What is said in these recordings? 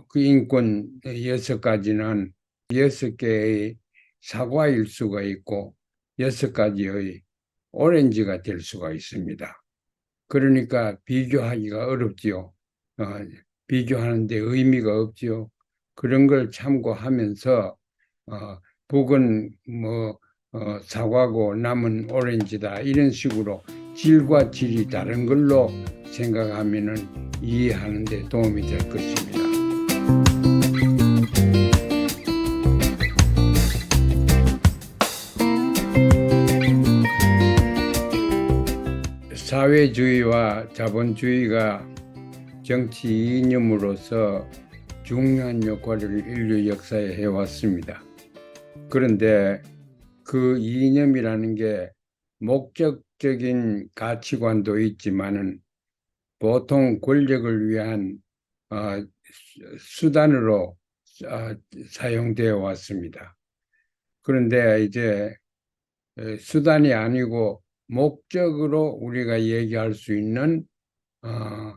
그 인권 6가지는 6개의 사과일 수가 있고 6가지의 오렌지가 될 수가 있습니다. 그러니까 비교하기가 어렵지요. 어, 비교하는데 의미가 없지요. 그런 걸 참고하면서 북은 사과고 남은 오렌지다 이런 식으로 질과 질이 다른 걸로 생각하면은 이해하는 데 도움이 될 것입니다. 사회주의와 자본주의가 정치 이념으로서 중요한 역할을 인류 역사에 해왔습니다. 그런데 그 이념이라는 게 목적적인 가치관도 있지만은 보통 권력을 위한 어, 수단으로 사용되어 왔습니다. 그런데 이제 수단이 아니고 목적으로 우리가 얘기할 수 있는 어,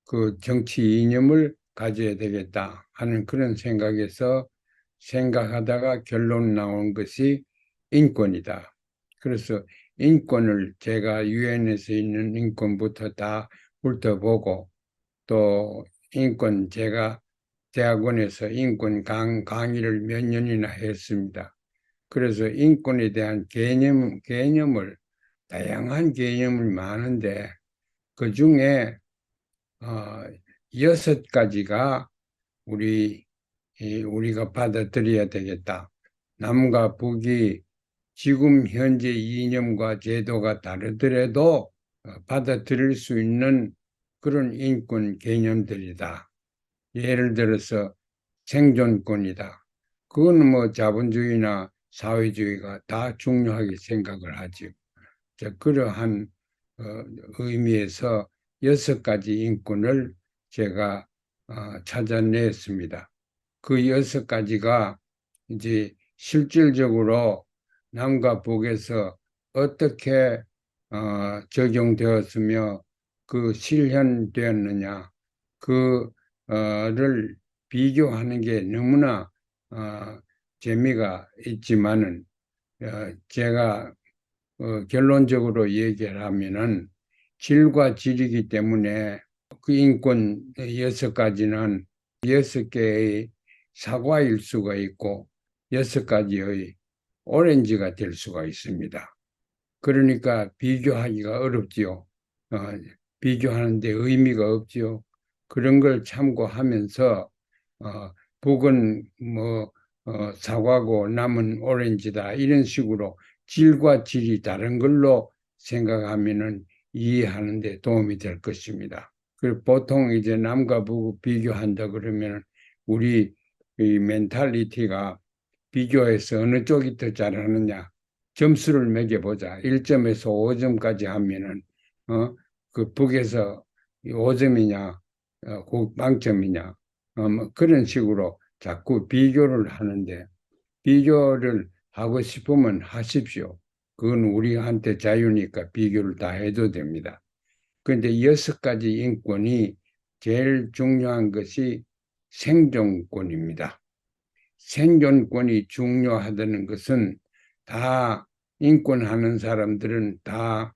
그 정치 이념을 가져야 되겠다 하는 그런 생각에서 생각하다가 결론 나온 것이 인권이다. 그래서 인권을 제가 유엔에서 있는 인권부터 다 훑어보고 또 인권 제가 대학원에서 인권 강의를 몇 년이나 했습니다. 그래서 인권에 대한 개념을 다양한 개념을 많은데 그 중에 6가지가 우리가 받아들여야 되겠다. 남과 북이 지금 현재 이념과 제도가 다르더라도 받아들일 수 있는 그런 인권 개념들이다. 예를 들어서 생존권이다. 그건 뭐 자본주의나 사회주의가 다 중요하게 생각을 하죠. 그러한 어, 의미에서 6가지 인권을 제가 찾아냈습니다. 그 6가지가 이제 실질적으로 남과 북에서 어떻게 적용되었으며 그 실현되었느냐 그를 비교하는 게 너무나 재미가 있지만은 제가 결론적으로 얘기를 하면은 질과 질이기 때문에 그 인권 6가지는 6개의 사과일 수가 있고 6가지의 오렌지가 될 수가 있습니다. 그러니까 비교하기가 어렵지요. 어, 비교하는데 의미가 없지요. 그런 걸 참고하면서 북은 사과고 남은 오렌지다 이런 식으로 질과 질이 다른 걸로 생각하면은 이해하는 데 도움이 될 것입니다. 그리고 보통 이제 남과 북 비교한다 그러면 우리 이 멘탈리티가 비교해서 어느 쪽이 더 잘하느냐 점수를 매겨보자. 1점에서 5점까지 하면은 그 북에서 5점이냐 빵점이냐 뭐 그런 식으로 자꾸 비교를 하는데 비교를 하고 싶으면 하십시오. 그건 우리한테 자유니까 비교를 다 해도 됩니다. 그런데 6가지 인권이 제일 중요한 것이 생존권입니다. 생존권이 중요하다는 것은 다 인권하는 사람들은 다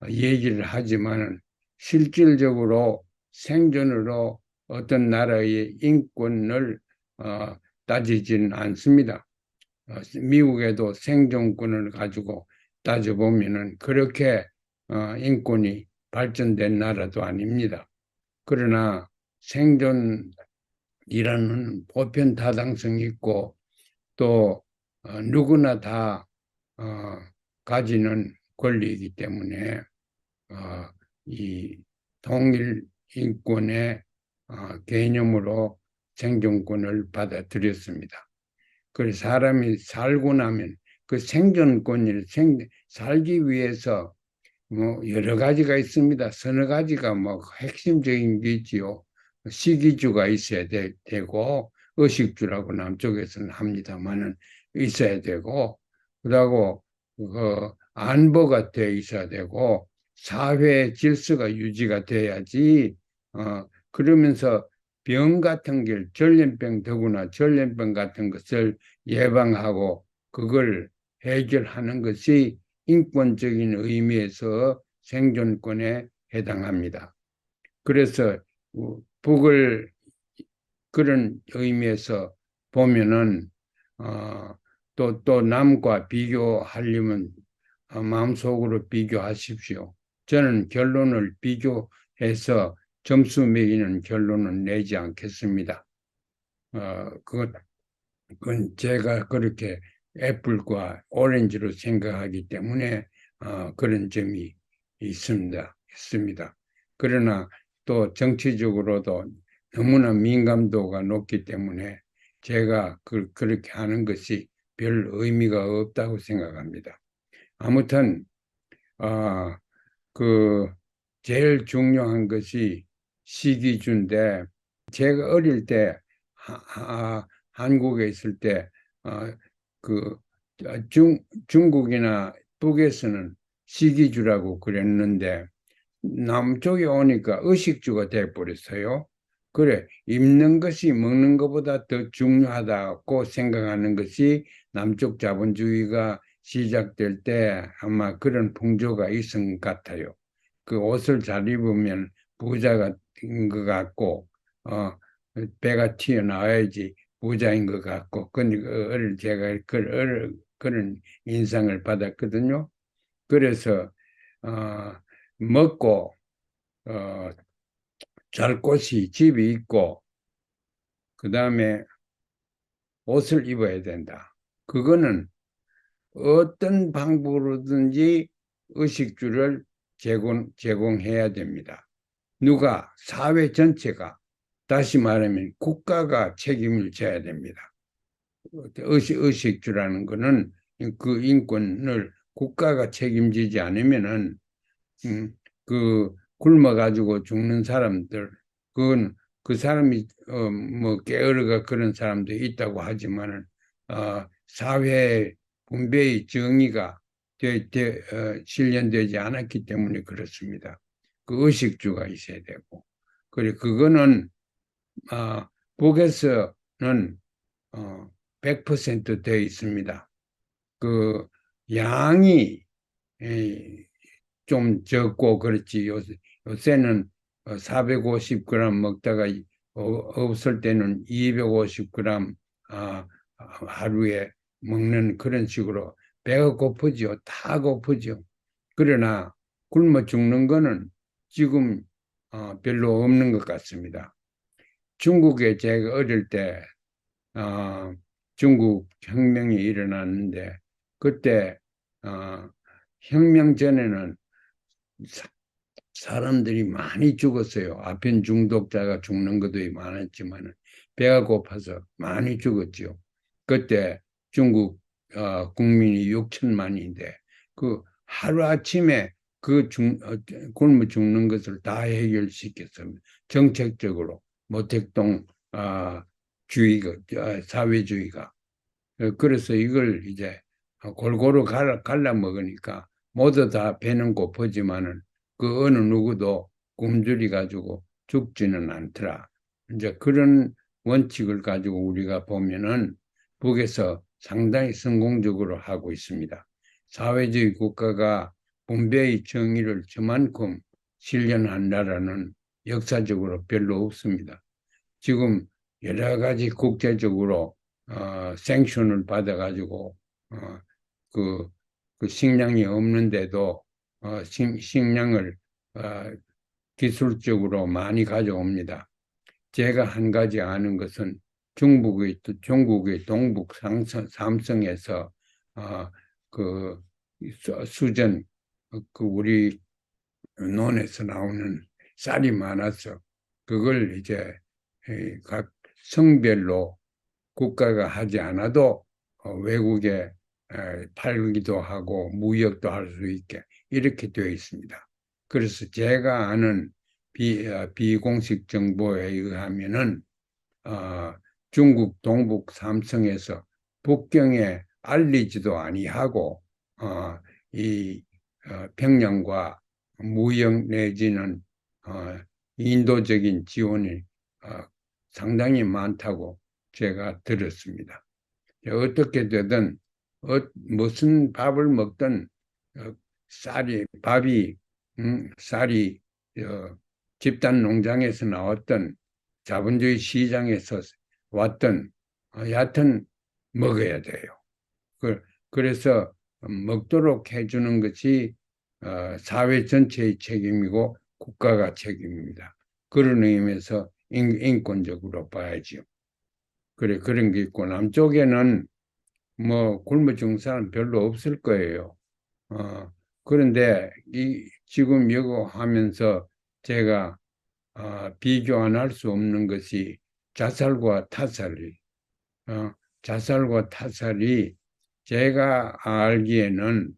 얘기를 하지만 실질적으로 생존으로 어떤 나라의 인권을 따지지는 않습니다. 미국에도 생존권을 가지고 따져보면은 그렇게 인권이 발전된 나라도 아닙니다. 그러나 생존이라는 보편 타당성이 있고 또 누구나 다 가지는 권리이기 때문에 이 동일 인권의 개념으로 생존권을 받아들였습니다. 그 사람이 살고 나면 그 생존권을 살기 위해서 뭐 여러 가지가 있습니다. 서너 가지가 뭐 핵심적인 게 있지요. 식이주가 있어야 되고 의식주라고 남쪽에서는 합니다만은 있어야 되고 그러고 그 안보가 돼 있어야 되고 사회 질서가 유지가 돼야지 그러면서 병 같은 게 전염병 더구나 전염병 같은 것을 예방하고 그걸 해결하는 것이 인권적인 의미에서 생존권에 해당합니다. 그래서 북을 그런 의미에서 보면은 또 남과 비교하려면 마음속으로 비교하십시오. 저는 결론을 비교해서 점수 매기는 결론은 내지 않겠습니다. 그건 제가 그렇게 애플과 오렌지로 생각하기 때문에 그런 점이 있습니다. 그러나 또 정치적으로도 너무나 민감도가 높기 때문에 제가 그렇게 하는 것이 별 의미가 없다고 생각합니다. 아무튼 어, 그 제일 중요한 것이 시기주인데 제가 어릴 때 한국에 있을 때 그 중국이나 북에서는 시기주라고 그랬는데 남쪽에 오니까 의식주가 돼버렸어요. 그래, 입는 것이 먹는 것보다 더 중요하다고 생각하는 것이 남쪽 자본주의가 시작될 때 아마 그런 풍조가 있은 것 같아요. 그 옷을 잘 입으면 부자가 된 것 같고, 배가 튀어나와야지 부자인 것 같고, 제가 그런 인상을 받았거든요. 그래서, 어, 먹고, 어, 잘 곳이 집이 있고, 그 다음에 옷을 입어야 된다. 그거는 어떤 방법으로든지 의식주를 제공해야 됩니다. 누가, 사회 전체가, 다시 말하면 국가가 책임을 져야 됩니다. 의식주라는 것은 그 인권을 국가가 책임지지 않으면은 그 굶어가지고 죽는 사람들, 그건 그 사람이 뭐 게으르가 그런 사람도 있다고 하지만은 사회 분배의 정의가 실현되지 않았기 때문에 그렇습니다. 그 의식주가 있어야 되고, 그래 그거는 북에서는 100% 되어 있습니다. 그 양이 좀 적고 그렇지. 요새는 450g 먹다가 없을 때는 250g 하루에 먹는 그런 식으로 배가 고프죠. 다 고프죠. 그러나 굶어 죽는 거는 지금 별로 없는 것 같습니다. 중국에 제가 어릴 때 중국 혁명이 일어났는데 그때 혁명 전에는 사람들이 많이 죽었어요. 아편 중독자가 죽는 것도 많았지만 배가 고파서 많이 죽었죠. 그때 중국 국민이 6천만인데 그 하루아침에 굶어 죽는 것을 다 해결시켰습니다. 정책적으로 모택동 주의가 사회주의가 그래서 이걸 이제 골고루 갈라 먹으니까 모두 다 배는 고프지만은 그 어느 누구도 굶주리 가지고 죽지는 않더라. 이제 그런 원칙을 가지고 우리가 보면은 북에서 상당히 성공적으로 하고 있습니다. 사회주의 국가가 분배의 정의를 저만큼 실현한 나라는 역사적으로 별로 없습니다. 지금 여러 가지 국제적으로 생션을 받아가지고 어, 그, 그 식량이 없는데도 식량을 어, 기술적으로 많이 가져옵니다. 제가 한 가지 아는 것은 중국의 동북 삼성에서 어, 그 수전 그 우리 논에서 나오는 쌀이 많아서 그걸 이제 각 성별로 국가가 하지 않아도 외국에 팔기도 하고 무역도 할 수 있게 이렇게 되어 있습니다. 그래서 제가 아는 비공식 정보에 의하면은 중국 동북 삼성에서 북경에 알리지도 아니하고 이 평양과 무역 내지는 인도적인 지원이 상당히 많다고 제가 들었습니다. 어떻게 되든 무슨 밥을 먹든 밥이 쌀이 집단 농장에서 나왔던 자본주의 시장에서 왔던 여하튼 먹어야 돼요. 그래서 먹도록 해주는 것이 사회 전체의 책임이고 국가가 책임입니다. 그런 의미에서 인권적으로 봐야죠. 그런 게 있고 남쪽에는 뭐 굶어 죽는 사람 별로 없을 거예요. 그런데 지금 이거 하면서 제가 비교 안 할 수 없는 것이 자살과 타살이 어, 자살과 타살이 제가 알기에는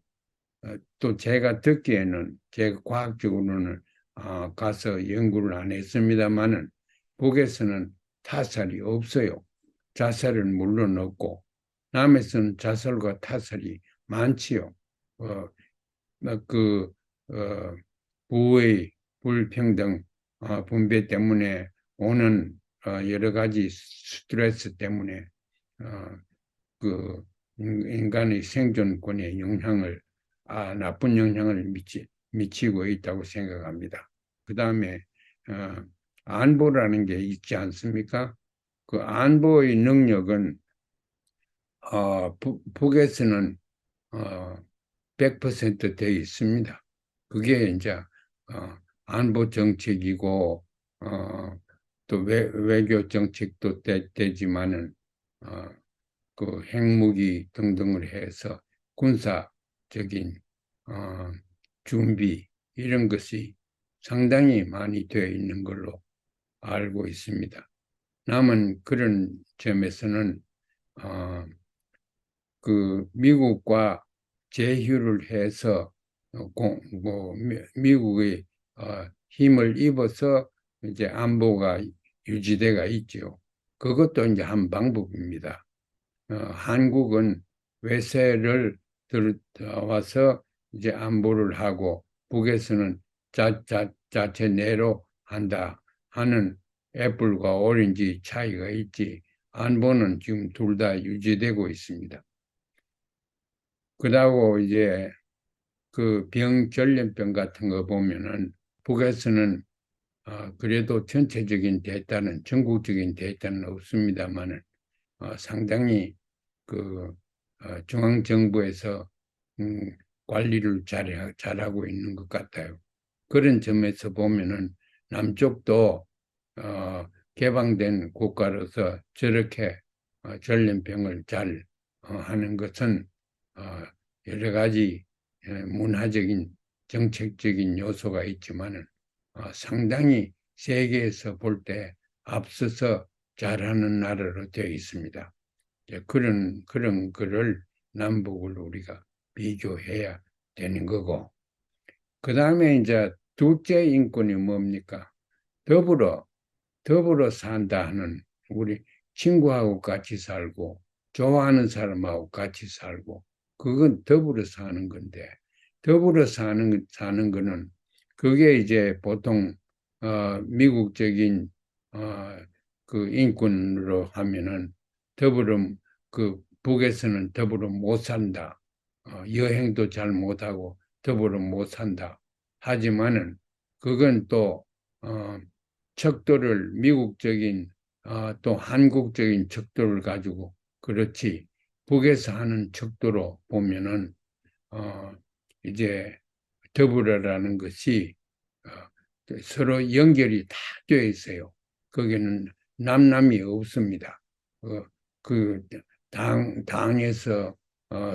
또 제가 듣기에는 제가 과학적으로는 가서 연구를 안 했습니다만은 북에서는 타살이 없어요. 자살은 물론 없고 남에서는 자살과 타살이 많지요. 어, 그 부의 불평등 분배 때문에 오는 여러 가지 스트레스 때문에 어, 그 인간의 생존권에 나쁜 영향을 미치고 있다고 생각합니다. 그 다음에 어, 안보라는 게 있지 않습니까? 그 안보의 능력은 북에서는 100% 되어 있습니다. 그게 이제 안보 정책이고 또 외교 정책도 되지만은 그 핵무기 등등을 해서 군사적인 준비 이런 것이 상당히 많이 되어 있는 걸로 알고 있습니다. 남은 그런 점에서는 그 미국과 제휴를 해서 미국의 힘을 입어서 이제 안보가 유지돼가 있죠. 그것도 이제 한 방법입니다. 한국은 외세를 들어와서 이제 안보를 하고 북에서는 자체 내로 한다 하는 애플과 오렌지 차이가 있지 안보는 지금 둘 다 유지되고 있습니다. 그러고 이제 그 전염병 같은 거 보면은 북에서는 그래도 전체적인 데이터는 전국적인 데이터는 없습니다만은 상당히 그 중앙정부에서 관리를 잘하고 있는 것 같아요. 그런 점에서 보면은 남쪽도 개방된 국가로서 저렇게 전염병을 잘 하는 것은 여러 가지 문화적인 정책적인 요소가 있지만은 상당히 세계에서 볼 때 앞서서 잘하는 나라로 되어 있습니다. 그런 거를 남북을 우리가 비교해야 되는 거고. 그 다음에 이제 둘째 인권이 뭡니까? 더불어 산다 하는 우리 친구하고 같이 살고 좋아하는 사람하고 같이 살고 그건 더불어 사는 건데 더불어 사는 거는 그게 이제 보통 미국적인 그 인권으로 하면은 더불어 그 북에서는 더불어 못 산다. 여행도 잘 못하고 더불어 못 산다. 하지만은 그건 또 척도를 미국적인 또 한국적인 척도를 가지고 그렇지 북에서 하는 척도로 보면은 이제 더불어라는 것이 서로 연결이 다 되어 있어요. 거기는 남남이 없습니다. 그 당에서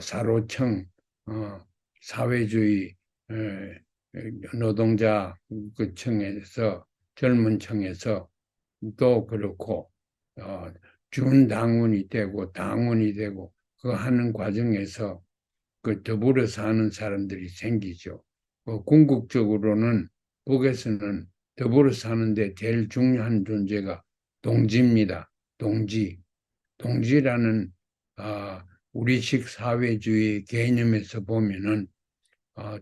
사로청 사회주의 노동자 그 층에서 젊은 층에서 또 그렇고 준당원이 되고 당원이 되고 그 하는 과정에서 그 더불어 사는 사람들이 생기죠. 궁극적으로는 북에서는 더불어 사는데 제일 중요한 존재가 동지입니다. 동지라는 우리식 사회주의 개념에서 보면은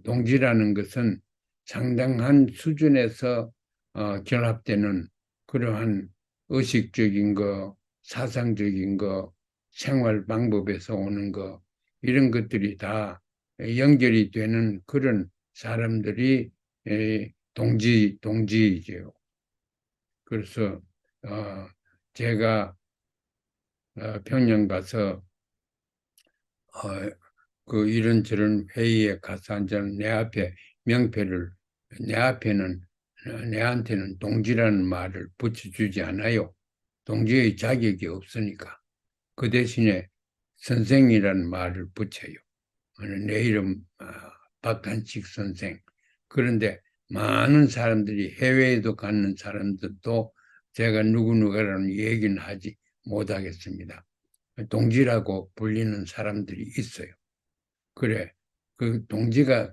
동지라는 것은 상당한 수준에서 결합되는 그러한 의식적인 거, 사상적인 거, 생활 방법에서 오는 거, 이런 것들이 다 연결이 되는 그런 사람들이 동지이죠. 그래서 제가 평양 가서 그 이런저런 회의에 가서 앉아는 내 앞에 명패를 내 앞에는 내한테는 동지라는 말을 붙여주지 않아요. 동지의 자격이 없으니까. 그 대신에 선생이라는 말을 붙여요. 내 이름 박한식 선생. 그런데 많은 사람들이 해외에도 가는 사람들도 제가 누구누구라는 얘기는 하지 못하겠습니다. 동지라고 불리는 사람들이 있어요. 그래, 그 동지가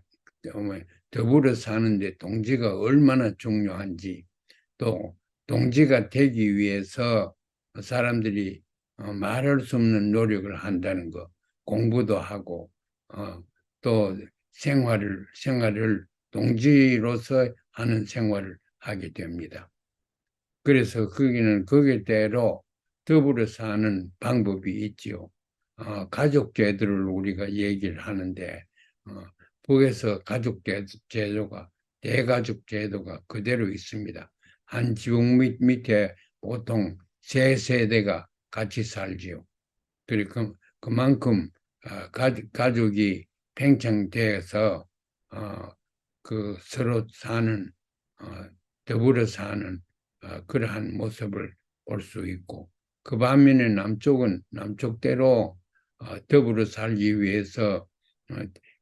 더불어 사는데 동지가 얼마나 중요한지, 또 동지가 되기 위해서 사람들이 말할 수 없는 노력을 한다는 거, 공부도 하고 또 생활을 동지로서 하는 생활을 하게 됩니다. 그래서 거기는 거기대로 더불어 사는 방법이 있지요. 가족제도를 우리가 얘기를 하는데 북에서 가족제도가 대가족제도가 그대로 있습니다. 한 지붕 밑에 보통 세 세대가 같이 살지요. 그리고 그만큼 가족이 팽창돼서 그 서로 사는 더불어 사는 그러한 모습을 볼 수 있고, 그 반면에 남쪽은 남쪽대로 더불어 살기 위해서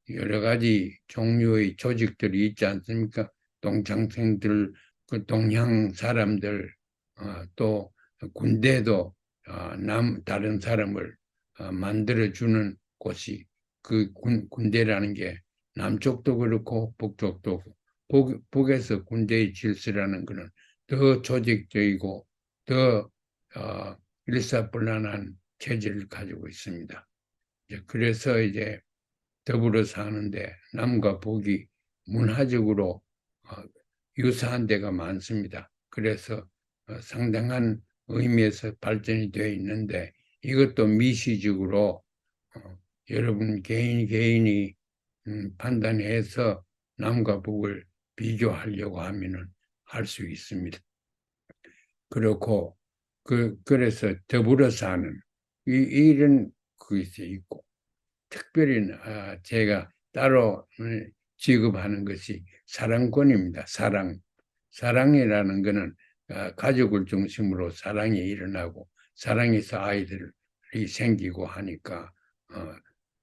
여러 가지 종류의 조직들이 있지 않습니까? 동창생들, 그 동양 사람들, 또 군대도 다른 사람을 만들어주는 곳이 그 군대라는 게 남쪽도 그렇고 북쪽도 북에서 군대의 질서라는 것은 더 조직적이고 더 일사불란한 체질을 가지고 있습니다. 그래서 이제 더불어 사는데 남과 북이 문화적으로 유사한 데가 많습니다. 그래서 상당한 의미에서 발전이 되어 있는데 이것도 미시적으로 여러분 개인이 판단해서 남과 북을 비교하려고 하면은 할 수 있습니다. 그렇고 그래서 더불어 사는 이런 것이 있고, 특별히 제가 따로 지급하는 것이 사랑권입니다. 사랑이라는 것은 가족을 중심으로 사랑이 일어나고 사랑에서 아이들이 생기고 하니까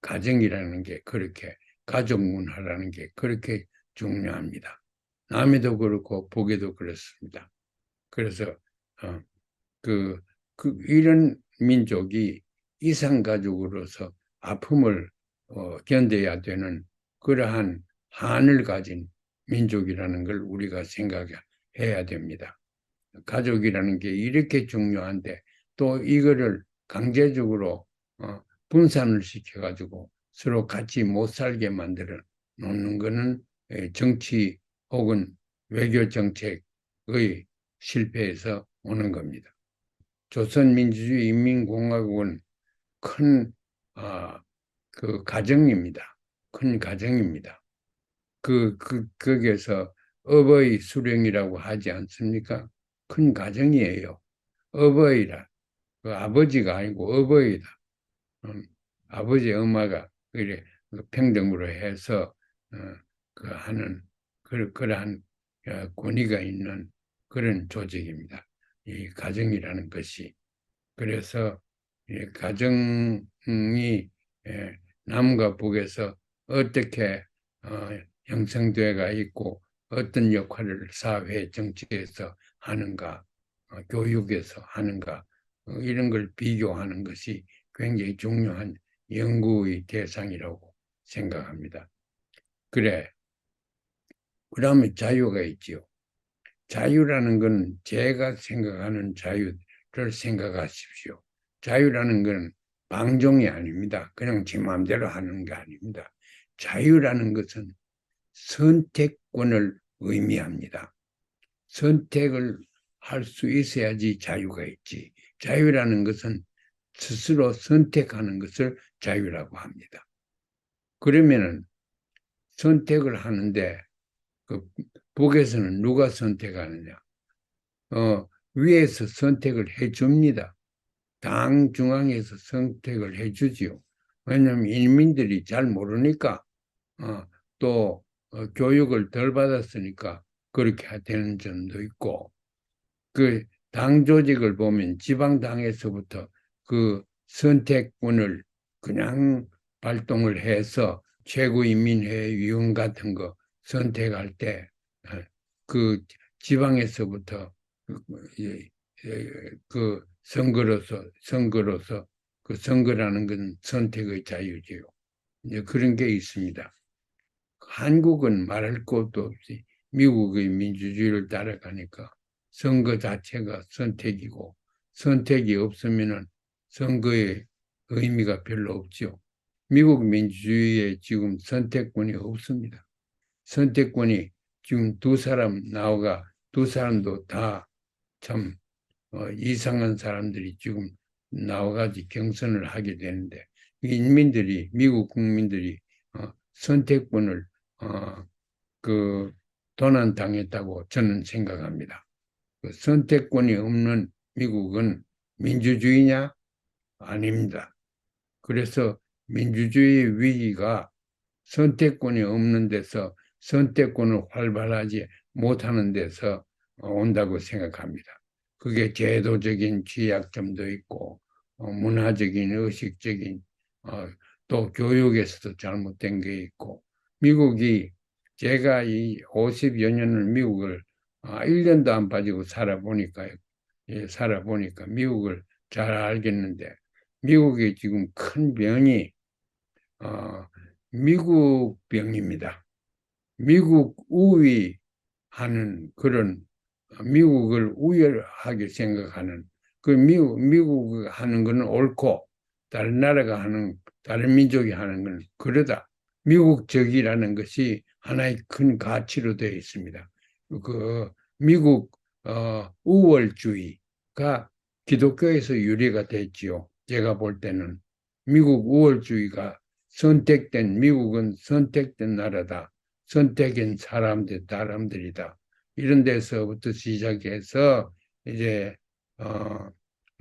가정이라는 게 그렇게, 가족 문화라는 게 그렇게 중요합니다. 남에도 그렇고 북에도 그렇습니다. 그래서 이런 민족이 이상가족으로서 아픔을 견뎌야 되는 그러한 한을 가진 민족이라는 걸 우리가 생각해야 됩니다. 가족이라는 게 이렇게 중요한데 또 이거를 강제적으로 분산을 시켜가지고 서로 같이 못 살게 만들어 놓는 것은 정치 혹은 외교 정책의 실패에서 오는 겁니다. 조선민주주의 인민공화국은 큰 그 가정입니다. 큰 가정입니다. 거기에서 어버이 수령이라고 하지 않습니까? 큰 가정이에요. 어버이라. 그 아버지가 아니고 어버이다. 아버지, 엄마가 그래 평등으로 해서 하는 그러한 권위가 있는 그런 조직입니다. 이 가정이라는 것이. 그래서 가정이 남과 북에서 어떻게 형성되어가 있고 어떤 역할을 사회 정치에서 하는가, 교육에서 하는가, 이런 걸 비교하는 것이 굉장히 중요한 연구의 대상이라고 생각합니다. 그래, 그다음에 자유가 있지요. 자유라는 건 제가 생각하는 자유를 생각하십시오. 자유라는 건 방종이 아닙니다. 그냥 제 마음대로 하는 게 아닙니다. 자유라는 것은 선택권을 의미합니다. 선택을 할 수 있어야지 자유가 있지. 자유라는 것은 스스로 선택하는 것을 자유라고 합니다. 그러면은 선택을 하는데 그 북에서는 누가 선택하느냐? 위에서 선택을 해줍니다. 당 중앙에서 선택을 해주지요. 왜냐하면 인민들이 잘 모르니까 또 교육을 덜 받았으니까 그렇게 되는 점도 있고, 그 당 조직을 보면 지방당에서부터 그 선택권을 그냥 발동을 해서 최고인민회의 위원 같은 거 선택할 때 그 지방에서부터 그 선거로서 그 선거라는 건 선택의 자유지요. 이제 그런 게 있습니다. 한국은 말할 것도 없이 미국의 민주주의를 따라가니까 선거 자체가 선택이고, 선택이 없으면은 선거의 의미가 별로 없죠. 미국 민주주의에 지금 선택권이 없습니다. 선택권이 지금 두 사람 나오가 두 사람도 다 참 이상한 사람들이 지금 나와가지고 경선을 하게 되는데, 미국 국민들이 선택권을 그 도난당했다고 저는 생각합니다. 그 선택권이 없는 미국은 민주주의냐? 아닙니다. 그래서 민주주의 위기가 선택권이 없는 데서, 선택권을 활발하지 못하는 데서 온다고 생각합니다. 그게 제도적인 취약점도 있고 문화적인, 의식적인, 또 교육에서도 잘못된 게 있고, 미국이, 제가 이 50여 년을 미국을 1년도 안 빠지고 살아보니까 미국을 잘 알겠는데, 미국의 지금 큰 병이 미국 병입니다. 미국 우위하는 그런, 미국을 우월하게 생각하는, 그 미국 하는 거는 옳고 다른 나라가 하는, 다른 민족이 하는 건 그러다. 미국적이라는 것이 하나의 큰 가치로 되어 있습니다. 그 미국 우월주의가 기독교에서 유래가 됐지요. 제가 볼 때는 미국 우월주의가 미국은 선택된 나라다. 선택한 사람들이다. 이런 데서부터 시작해서 이제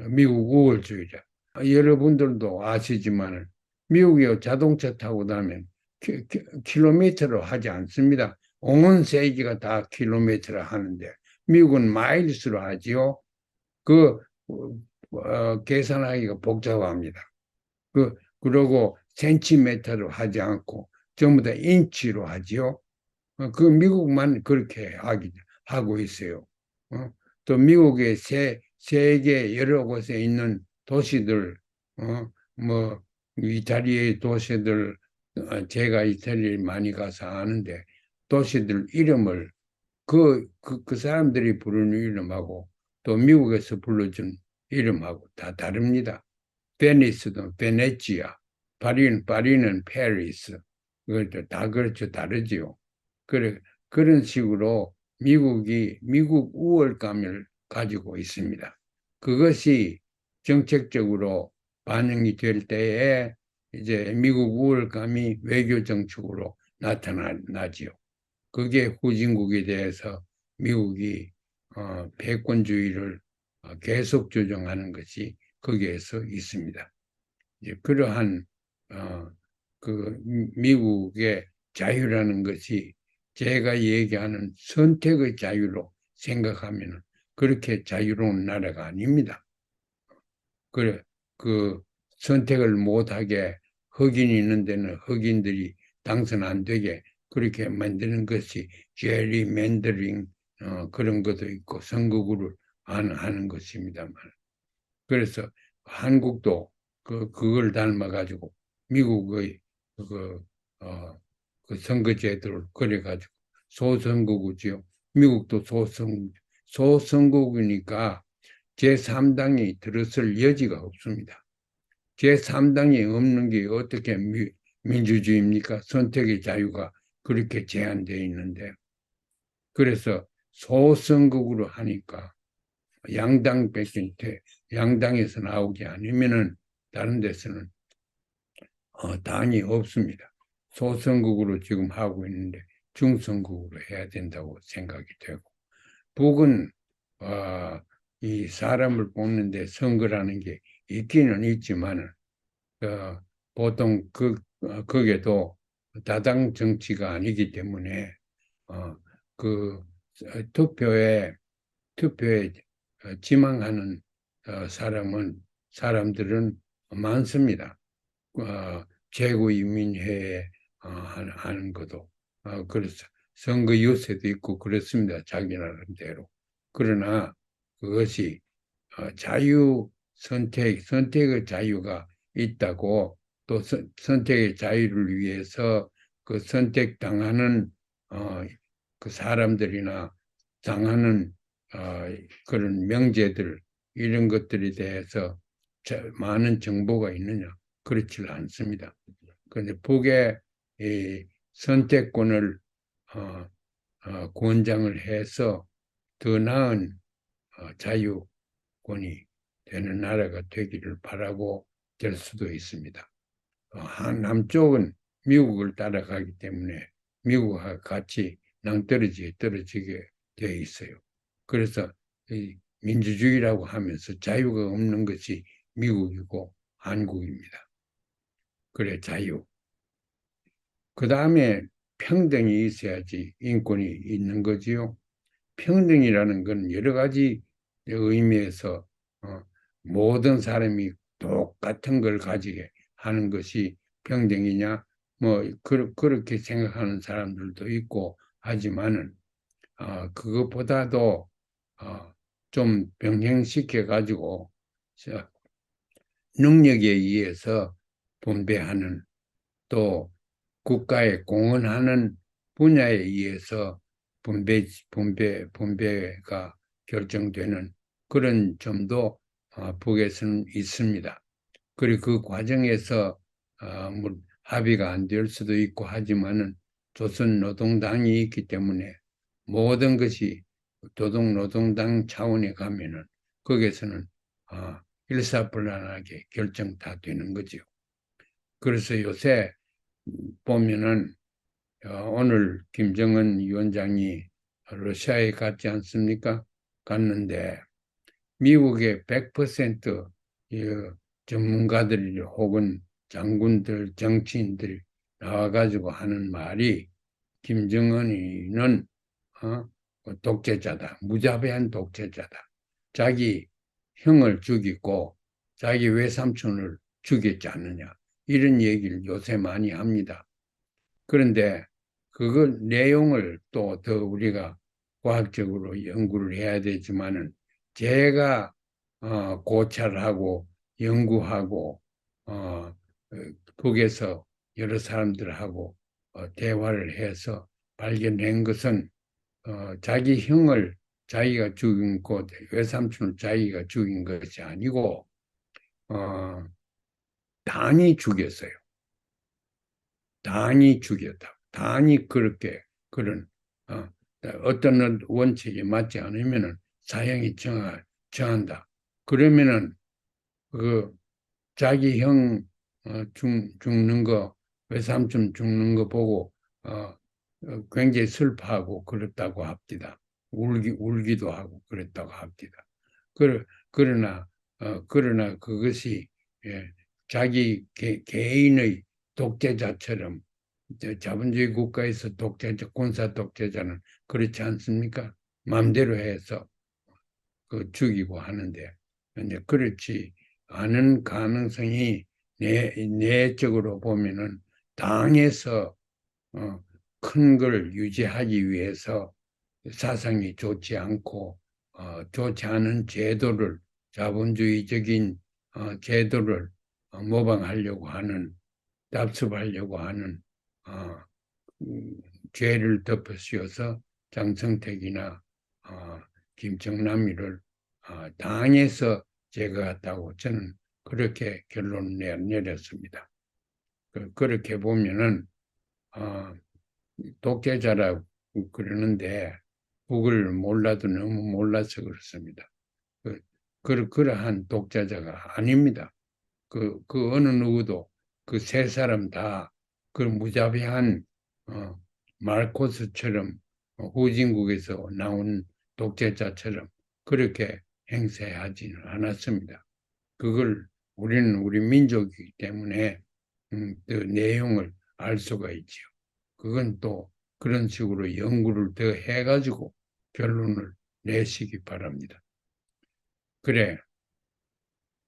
미국 우월주의자. 여러분들도 아시지만 미국에 자동차 타고 나면 킬로미터로 하지 않습니다. 온 세계가 다 킬로미터로 하는데 미국은 마일스로 하지요. 그 계산하기가 복잡합니다. 그러고 센티미터로 하지 않고 전부 다 인치로 하지요. 그 미국만 그렇게 하고 있어요. 또 미국의 세계 여러 곳에 있는 도시들, 뭐 이탈리아의 도시들, 제가 이탈리아에 많이 가서 아는데 도시들 이름을 그 사람들이 부르는 이름하고 또 미국에서 불러준 이름하고 다 다릅니다. 베니스도 베네치아, 파리는 페리스, 그것도 다 그렇죠, 다르지요. 그런 식으로 미국 우월감을 가지고 있습니다. 그것이 정책적으로 반영이 될 때에 이제 미국 우월감이 외교 정책으로 나타나지요. 그게 후진국에 대해서 미국이 패권주의를 계속 조정하는 것이 거기에서 있습니다. 이제 그러한 그 미국의 자유라는 것이 제가 얘기하는 선택의 자유로 생각하면 그렇게 자유로운 나라가 아닙니다. 그래, 그 선택을 못하게 흑인이 있는 데는 흑인들이 당선 안 되게 그렇게 만드는 것이 제리맨더링 그런 것도 있고 선거구를 안 하는 것입니다만, 그래서 한국도 그걸 닮아가지고 미국의 그, 어, 그 선거제도를 그래가지고 소선거구지요. 미국도 소선거구니까 제3당이 들어설 여지가 없습니다. 제3당이 없는 게 어떻게 민주주의입니까? 선택의 자유가 그렇게 제한되어 있는데, 그래서 소선거구로 하니까 양당에서 나오게 아니면은 다른 데서는 당이 없습니다. 소선거구로 지금 하고 있는데 중선거구로 해야 된다고 생각이 되고, 북은 이 사람을 뽑는데 선거라는 게 있기는 있지만 보통 그게도 다당 정치가 아니기 때문에 그 투표에 지망하는 사람들은 많습니다. 최고인민회에 하는 것도 그래서 선거 유세도 있고 그렇습니다. 자기 나름대로. 그러나 그것이 선택의 자유가 있다고, 또 선택의 자유를 위해서 그 선택당하는 그 사람들이나 당하는 그런 명제들, 이런 것들에 대해서 많은 정보가 있느냐? 그렇지 않습니다. 그런데 북의 이 선택권을 권장을 해서 더 나은 자유권이 되는 나라가 되기를 바라고 될 수도 있습니다. 남쪽은 미국을 따라가기 때문에 미국과 같이 떨어지게 되어 있어요. 그래서 이 민주주의라고 하면서 자유가 없는 것이 미국이고 한국입니다. 그래, 자유. 그 다음에 평등이 있어야지 인권이 있는 거지요. 평등이라는 건 여러 가지 의미에서 모든 사람이 똑같은 걸 가지게 하는 것이 평등이냐, 뭐 그렇게 생각하는 사람들도 있고 하지만은 그것보다도 좀 병행시켜 가지고 능력에 의해서 분배하는, 또 국가에 공헌하는 분야에 의해서 분배가 결정되는 그런 점도 북에서는 있습니다. 그리고 그 과정에서 합의가 안 될 수도 있고 하지만은 조선노동당이 있기 때문에 모든 것이 노동당 차원에 가면은 거기에서는 일사불란하게 결정 다 되는 거죠. 그래서 요새 보면은 오늘 김정은 위원장이 러시아에 갔지 않습니까? 갔는데 미국의 100% 전문가들 혹은 장군들, 정치인들 나와가지고 하는 말이, 김정은이는 독재자다, 무자비한 독재자다, 자기 형을 죽이고 자기 외삼촌을 죽였지 않느냐, 이런 얘기를 요새 많이 합니다. 그런데 그 내용을 또 더 우리가 과학적으로 연구를 해야 되지만은, 제가 고찰하고 연구하고 북에서 여러 사람들하고 대화를 해서 발견한 것은 자기 형을 자기가 죽인 것, 외삼촌을 자기가 죽인 것이 아니고 당이 죽였어요. 당이 죽였다. 당이 그렇게 그런 어떤 원칙에 맞지 않으면은 사형이 정한다. 그러면은 그 자기 형 죽는 거, 외삼촌 죽는 거 보고 굉장히 슬퍼하고 그랬다고 합니다. 울기도 하고 그랬다고 합니다. 그러나 그것이 자기 개인의 독재자처럼, 자본주의 국가에서 군사 독재자는 그렇지 않습니까? 마음대로 해서 죽이고 하는데, 근데 그렇지 않은 가능성이 내적으로 보면은 당에서 큰 걸 유지하기 위해서 사상이 좋지 않고 좋지 않은 자본주의적인 제도를 모방하려고 하는, 답습하려고 하는 죄를 덮어씌워서 장성택이나 김정남이를 당에서 제거했다고 저는 그렇게 결론을 내렸습니다. 그렇게 보면은 독재자라고 그러는데 북을 몰라도 너무 몰라서 그렇습니다. 그러한 독재자가 아닙니다. 그 어느 누구도 그 세 사람 다 그 무자비한 마르코스처럼 후진국에서 나온 독재자처럼 그렇게 행세하지는 않았습니다. 그걸 우리는 우리 민족이기 때문에 그 내용을 알 수가 있지요. 그건 또 그런 식으로 연구를 더 해가지고 결론을 내시기 바랍니다. 그래,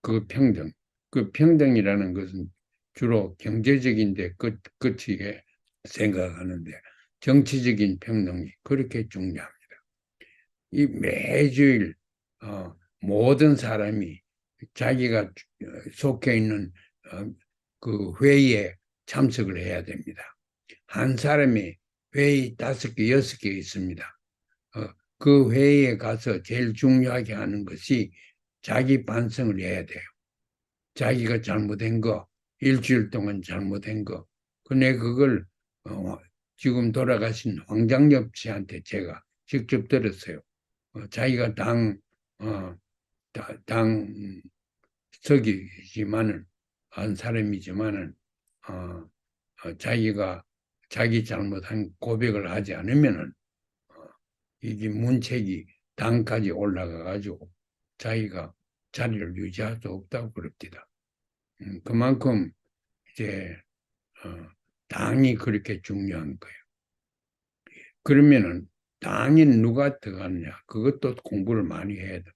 그 평등. 그 평등이라는 것은 주로 경제적인데 끝이게 생각하는데 정치적인 평등이 그렇게 중요합니다. 이 매주일 모든 사람이 자기가 속해 있는 그 회의에 참석을 해야 됩니다. 한 사람이 회의 5개, 6개 있습니다. 그 회의에 가서 제일 중요하게 하는 것이 자기 반성을 해야 돼요. 자기가 잘못된 거, 일주일 동안 잘못된 거. 근데 그걸 지금 돌아가신 황장엽 씨한테 제가 직접 들었어요. 자기가 어, 당석이지만은 한 사람이지만은 자기가 자기 잘못한 고백을 하지 않으면은 이게 문책이 당까지 올라가 가지고 자기가 자리를 유지할 수 없다고 그럽니다. 그만큼 이제 당이 그렇게 중요한 거예요. 그러면은 당이 누가 들어가느냐? 그것도 공부를 많이 해야 돼.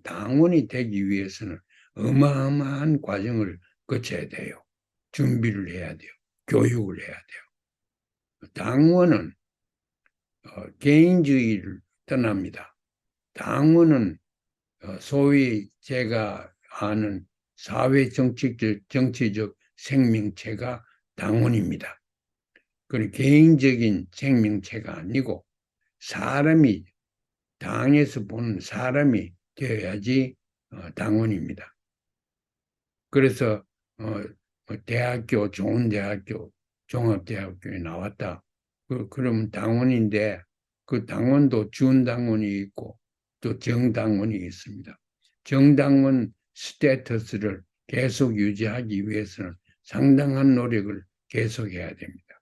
당원이 되기 위해서는 어마어마한 과정을 거쳐야 돼요. 준비를 해야 돼요. 교육을 해야 돼요. 당원은 개인주의를 떠납니다. 당원은 소위 제가 아는 사회 정치적 생명체가 당원입니다. 그 개인적인 생명체가 아니고 사람이 당에서 보는 사람이 되어야지 당원입니다. 그래서 대학교 좋은 대학교 종합대학교에 나왔다. 그러면 당원인데 그 당원도 준당원이 있고 또 정당원이 있습니다. 정당원 스테이터스를 계속 유지하기 위해서는 상당한 노력을 계속해야 됩니다.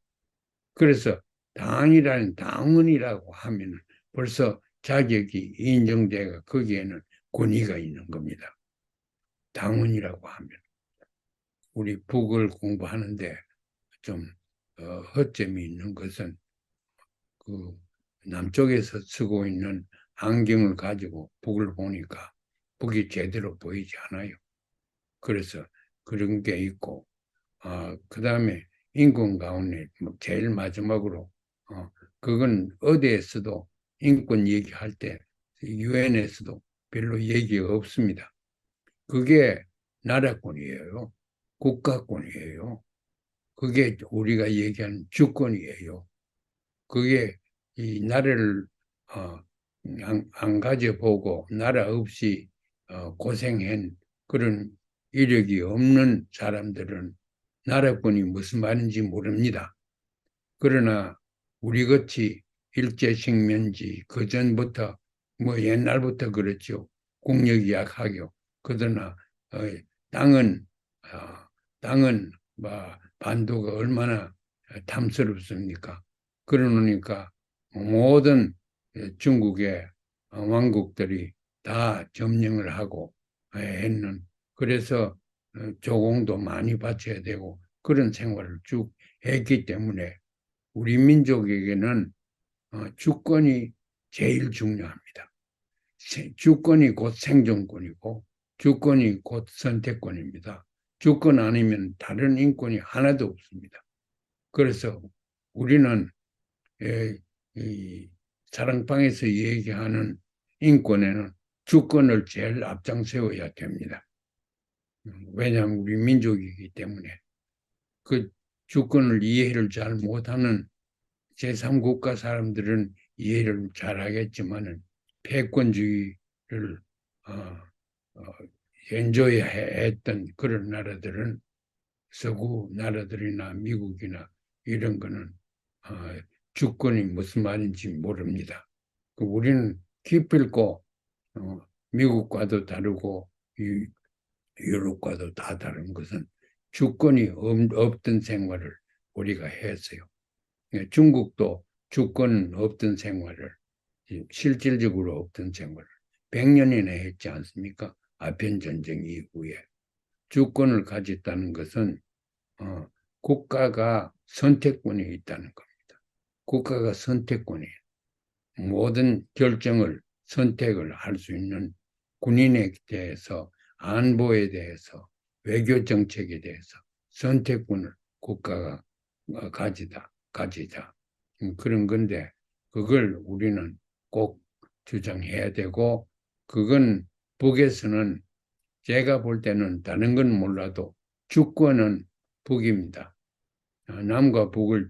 그래서 당이라는 당원이라고 하면 벌써 자격이 인정돼가 거기에는 권위가 있는 겁니다. 당원이라고 하면 우리 북을 공부하는데 좀 허점이 있는 것은 그 남쪽에서 쓰고 있는 안경을 가지고 북을 보니까 북이 제대로 보이지 않아요. 그래서 그런 게 있고 그 다음에 인권 가운데 제일 마지막으로 그건 어디에서도 인권 얘기할 때 유엔에서도 별로 얘기가 없습니다. 그게 나라권이에요. 국가권이에요. 그게 우리가 얘기하는 주권이에요. 그게 이 나라를 안 가져보고 나라 없이 고생한 그런 이력이 없는 사람들은 나라권이 무슨 말인지 모릅니다. 그러나 우리같이 일제식민지 그 전부터 뭐 옛날부터 그랬죠. 국력이 약하고 그러나 땅은 땅은 반도가 얼마나 탐스럽습니까? 그러니까 모든 중국의 왕국들이 다 점령을 하고 했는 그래서 조공도 많이 바쳐야 되고 그런 생활을 쭉 했기 때문에 우리 민족에게는 주권이 제일 중요합니다. 주권이 곧 생존권이고 주권이 곧 선택권입니다. 주권 아니면 다른 인권이 하나도 없습니다. 그래서 우리는 이 사랑방에서 얘기하는 인권에는 주권을 제일 앞장 세워야 됩니다. 왜냐하면 우리 민족이기 때문에 그 주권을 이해를 잘 못하는 제3국가 사람들은 이해를 잘 하겠지만은 패권주의를 엔조이했던 그런 나라들은 서구 나라들이나 미국이나 이런 거는 주권이 무슨 말인지 모릅니다. 우리는 기필코 미국과도 다르고 유럽과도 다 다른 것은 주권이 없던 생활을 우리가 했어요. 중국도 주권 없던 생활을, 실질적으로 없던 생활을 100년이나 했지 않습니까? 아편전쟁 이후에. 주권을 가졌다는 것은 국가가 선택권이 있다는 겁니다. 국가가 선택권이에요. 모든 결정을, 선택을 할 수 있는, 군인에 대해서, 안보에 대해서, 외교 정책에 대해서 선택권을 국가가 가지자. 그런 건데, 그걸 우리는 꼭 주장해야 되고, 그건 북에서는, 제가 볼 때는 다른 건 몰라도 주권은 북입니다. 남과 북을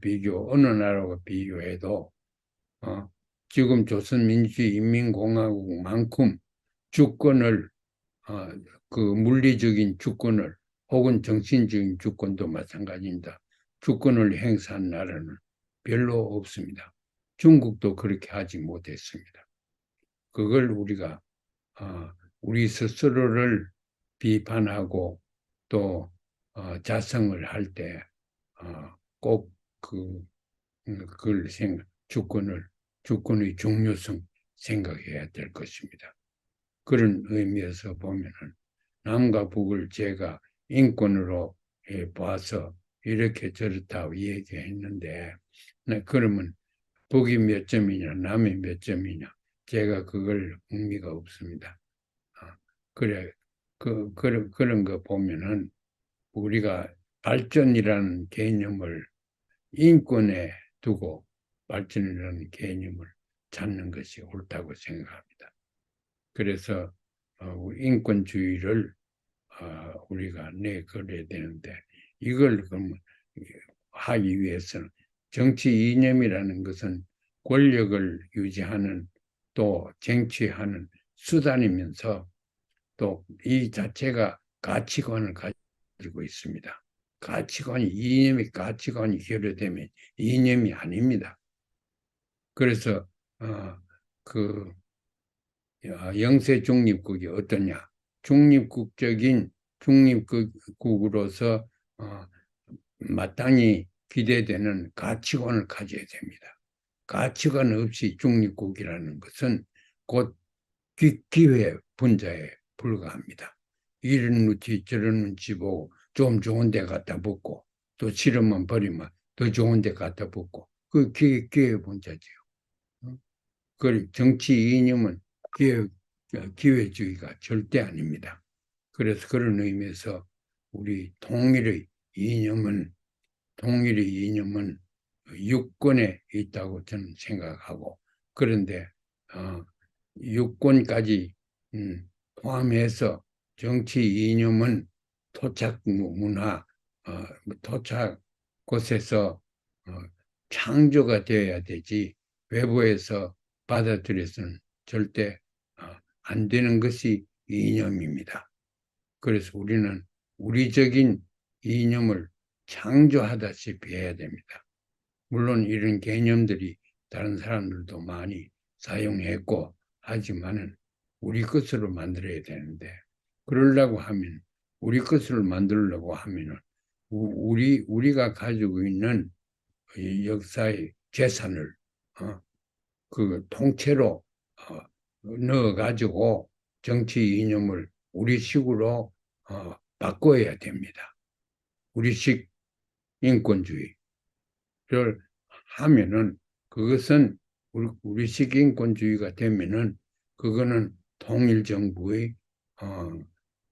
어느 나라와 비교해도 어, 지금 조선민주주의인민공화국만큼 주권을, 어, 그 물리적인 주권을, 혹은 정신적인 주권도 마찬가지입니다. 주권을 행사한 나라는 별로 없습니다. 중국도 그렇게 하지 못했습니다. 그걸 우리가 우리 스스로를 비판하고 또 자성을 할 때 꼭 그걸 주권의 중요성 생각해야 될 것입니다. 그런 의미에서 보면은 남과 북을 제가 인권으로 봐서 이렇게 저렇다 얘기했는데, 그러면 북이 몇 점이냐 남이 몇 점이냐, 제가 그걸 의미가 없습니다. 그래, 그런 거 보면은 우리가 발전이라는 개념을 인권에 두고 발전이라는 개념을 찾는 것이 옳다고 생각합니다. 그래서 인권주의를 우리가 내걸어야 되는데, 이걸 그러면 하기 위해서는 정치 이념이라는 것은 권력을 유지하는, 또 쟁취하는 수단이면서 또 이 자체가 가치관을 가지고 있습니다. 가치관이 결여되면 이념이 아닙니다. 그래서 그 영세 중립국이 어떠냐? 중립국으로서 마땅히 기대되는 가치관을 가져야 됩니다. 가치관 없이 중립국이라는 것은 곧 기회 분자에 불과합니다. 이런 눈치 저런 눈치 보고 좀 좋은 데 갖다 붙고, 또 싫으면 버리면 더 좋은 데 갖다 붙고, 그 기회 분자지요. 그 정치 이념은 기회주의가 절대 아닙니다. 그래서 그런 의미에서 우리 통일의 이념은 유권에 있다고 저는 생각하고, 그런데 유권까지 포함해서 정치 이념은 토착 문화, 토착 곳에서 창조가 되어야 되지, 외부에서 받아들여서는 절대 안 되는 것이 이념입니다. 그래서 우리는 우리적인 이념을 창조하다시피 해야 됩니다. 물론 이런 개념들이 다른 사람들도 많이 사용했고 하지만은 우리 것으로 만들어야 되는데, 그러려고 하면, 우리 것으로 만들려고 하면은 우리가 가지고 있는 역사의 재산을 그 통째로 넣어가지고 정치 이념을 우리식으로 바꿔야 됩니다. 우리식 인권주의를 하면은, 그것은 우리식 인권주의가 되면은 그거는 통일정부의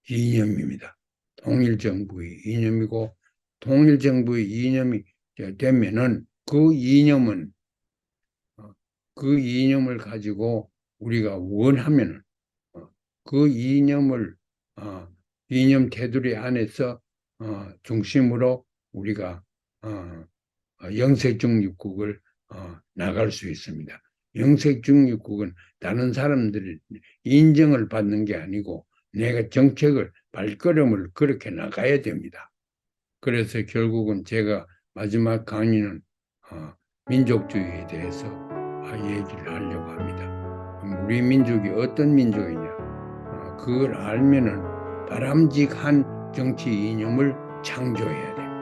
이념입니다. 통일정부의 이념이고, 통일정부의 이념이 되면은 그 이념을 가지고 우리가 원하면은 그 이념 테두리 안에서 중심으로 우리가 영색중립국을 나갈 수 있습니다. 영색중립국은 다른 사람들의 인정을 받는 게 아니고 내가 발걸음을 그렇게 나가야 됩니다. 그래서 결국은 제가 마지막 강의는 민족주의에 대해서 얘기를 하려고 합니다. 우리 민족이 어떤 민족이냐? 그걸 알면은 바람직한 정치 이념을 창조해야 됩니다.